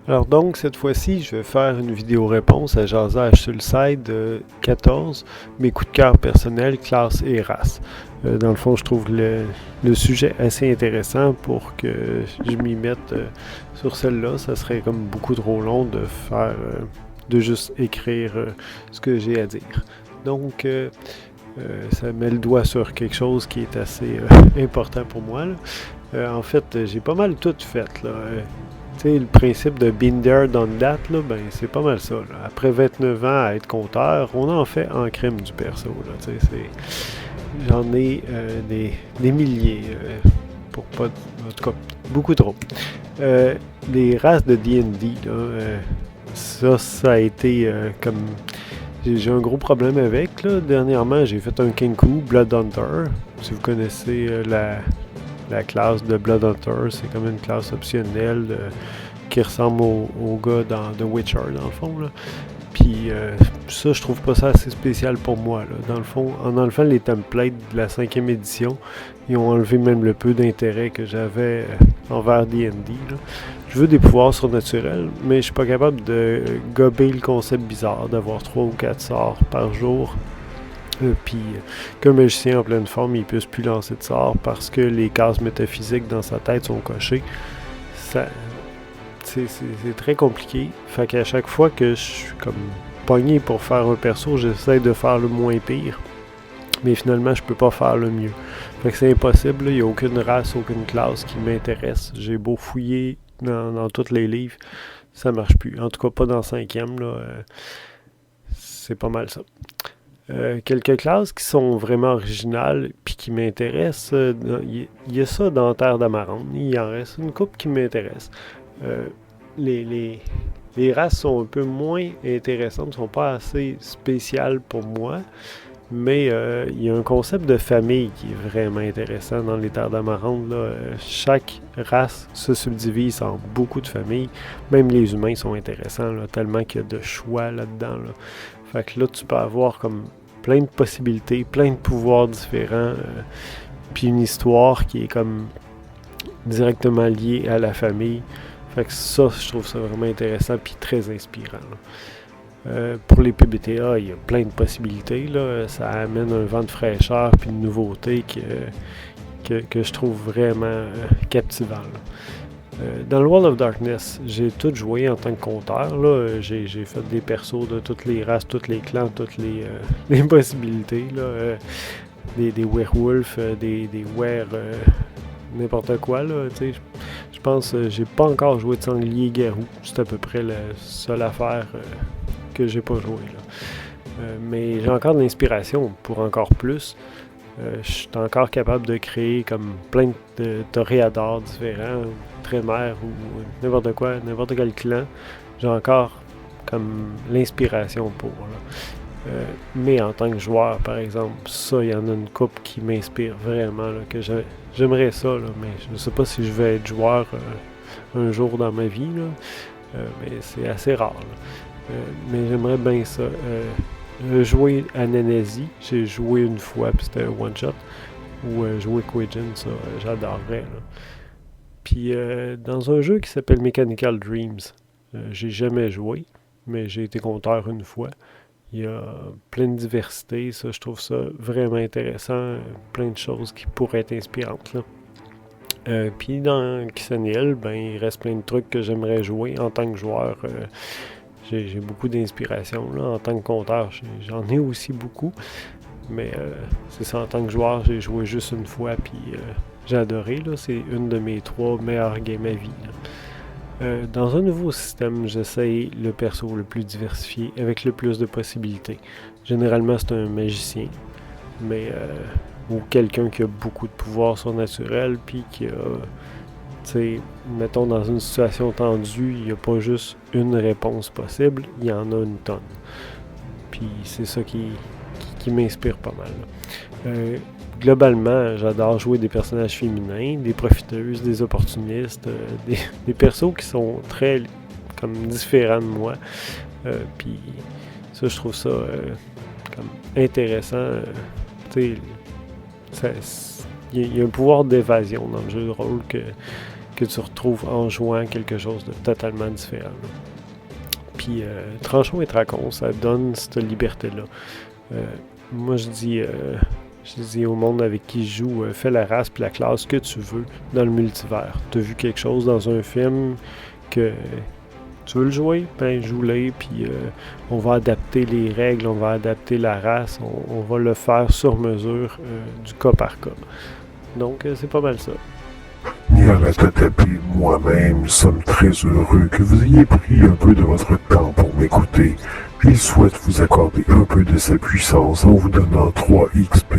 Alors donc, cette fois-ci, je vais faire une vidéo réponse à Jasage sur le site 14, mes coups de cœur personnels, classe et race. Dans le fond, je trouve le sujet assez intéressant pour que je m'y mette sur celle-là. Ça serait comme beaucoup trop long de faire, de juste écrire ce que j'ai à dire. Donc, ça met le doigt sur quelque chose qui est assez important pour moi, là. En fait, j'ai pas mal tout fait, là. Tu sais, le principe de been there, done that, là, ben, c'est pas mal ça, là. Après 29 ans à être compteur, on en fait en crème du perso, là. Tu sais, j'en ai des milliers, pour pas, en tout cas, beaucoup trop. Les races de D&D, là, ça a été comme... J'ai un gros problème avec, là. Dernièrement, j'ai fait un Kenku, Blood Hunter. Si vous connaissez la classe de Blood Hunter, c'est comme une classe optionnelle qui ressemble au gars dans The Witcher, dans le fond, là. Puis ça, je trouve pas ça assez spécial pour moi, là. Dans le fond, en enlevant les templates de la 5e édition, ils ont enlevé même le peu d'intérêt que j'avais envers D&D, là. Je veux des pouvoirs surnaturels, mais je suis pas capable de gober le concept bizarre d'avoir 3 ou 4 sorts par jour. Puis qu'un magicien en pleine forme, il puisse plus lancer de sorts parce que les cases métaphysiques dans sa tête sont cochées. Ça, c'est très compliqué. Fait qu'à chaque fois que je suis comme pogné pour faire un perso, j'essaie de faire le moins pire. Mais finalement, je peux pas faire le mieux. Fait que c'est impossible. Il n'y a aucune race, aucune classe qui m'intéresse. J'ai beau fouiller dans tous les livres, ça marche plus. En tout cas, pas dans le 5e, là. C'est pas mal ça. Quelques classes qui sont vraiment originales puis qui m'intéressent. Il y a ça dans Terre d'Amarante. Il en reste une couple qui m'intéresse. Les races sont un peu moins intéressantes, ne sont pas assez spéciales pour moi. Mais il y a un concept de famille qui est vraiment intéressant dans les Terres d'Amarante, là. Chaque race se subdivise en beaucoup de familles. Même les humains sont intéressants, là, tellement qu'il y a de choix là-dedans, là. Fait que là, tu peux avoir comme plein de possibilités, plein de pouvoirs différents, puis une histoire qui est comme directement liée à la famille. Fait que ça, je trouve ça vraiment intéressant puis très inspirant, là. Pour les PBTA, il y a plein de possibilités, là. Ça amène un vent de fraîcheur puis de nouveauté que je trouve vraiment captivant, là. Dans le World of Darkness, j'ai tout joué en tant que compteur, là. J'ai fait des persos de toutes les races, tous les clans, toutes les possibilités, là. Des werewolves, des were... n'importe quoi, là, tu sais. Je pense j'ai pas encore joué de sanglier garou. C'est à peu près la seule affaire que j'ai pas joué, là. Mais j'ai encore de l'inspiration pour encore plus. Je suis encore capable de créer comme plein de toréadors différents, trémères ou n'importe quoi, n'importe quel clan. J'ai encore comme l'inspiration pour, là. Mais en tant que joueur, par exemple, ça, il y en a une couple qui m'inspire vraiment, là, que j'aimerais ça, là, mais je ne sais pas si je vais être joueur un jour dans ma vie, là. Mais c'est assez rare, là. Mais j'aimerais bien ça. Jouer à Nanasi, j'ai joué une fois, puis c'était un one-shot. Ou jouer Quijin, ça, j'adorerais, là. Puis dans un jeu qui s'appelle Mechanical Dreams, j'ai jamais joué, mais j'ai été compteur une fois. Il y a plein de diversité, ça, je trouve ça vraiment intéressant, plein de choses qui pourraient être inspirantes, là. Puis dans Xaniel, ben, il reste plein de trucs que j'aimerais jouer en tant que joueur. J'ai beaucoup d'inspiration, là, en tant que compteur. J'en ai aussi beaucoup, mais c'est ça, en tant que joueur, j'ai joué juste une fois, puis j'ai adoré, là. C'est une de mes 3 meilleures games à vie, là. Dans un nouveau système, j'essaye le perso le plus diversifié, avec le plus de possibilités. Généralement, c'est un magicien, mais ou quelqu'un qui a beaucoup de pouvoirs surnaturels, puis qui a, tu sais, mettons dans une situation tendue, il n'y a pas juste une réponse possible, il y en a une tonne. Puis c'est ça qui m'inspire pas mal, là. Globalement, j'adore jouer des personnages féminins, des profiteuses, des opportunistes, des persos qui sont très comme différents de moi. Puis ça, je trouve ça comme intéressant. Tu sais, il y a un pouvoir d'évasion dans le jeu de rôle que tu retrouves en jouant quelque chose de totalement différent. Puis Tranchons et Tracons, ça donne cette liberté-là. Moi, je dis au monde avec qui je joue, fais la race puis la classe que tu veux dans le multivers. Tu as vu quelque chose dans un film que tu veux le jouer, ben joue-le, puis on va adapter les règles, on va adapter la race, on va le faire sur mesure du cas par cas. Donc, c'est pas mal ça. Nyarlathotep et moi-même sommes très heureux que vous ayez pris un peu de votre temps pour m'écouter. Il souhaite vous accorder un peu de sa puissance en vous donnant 3 XP.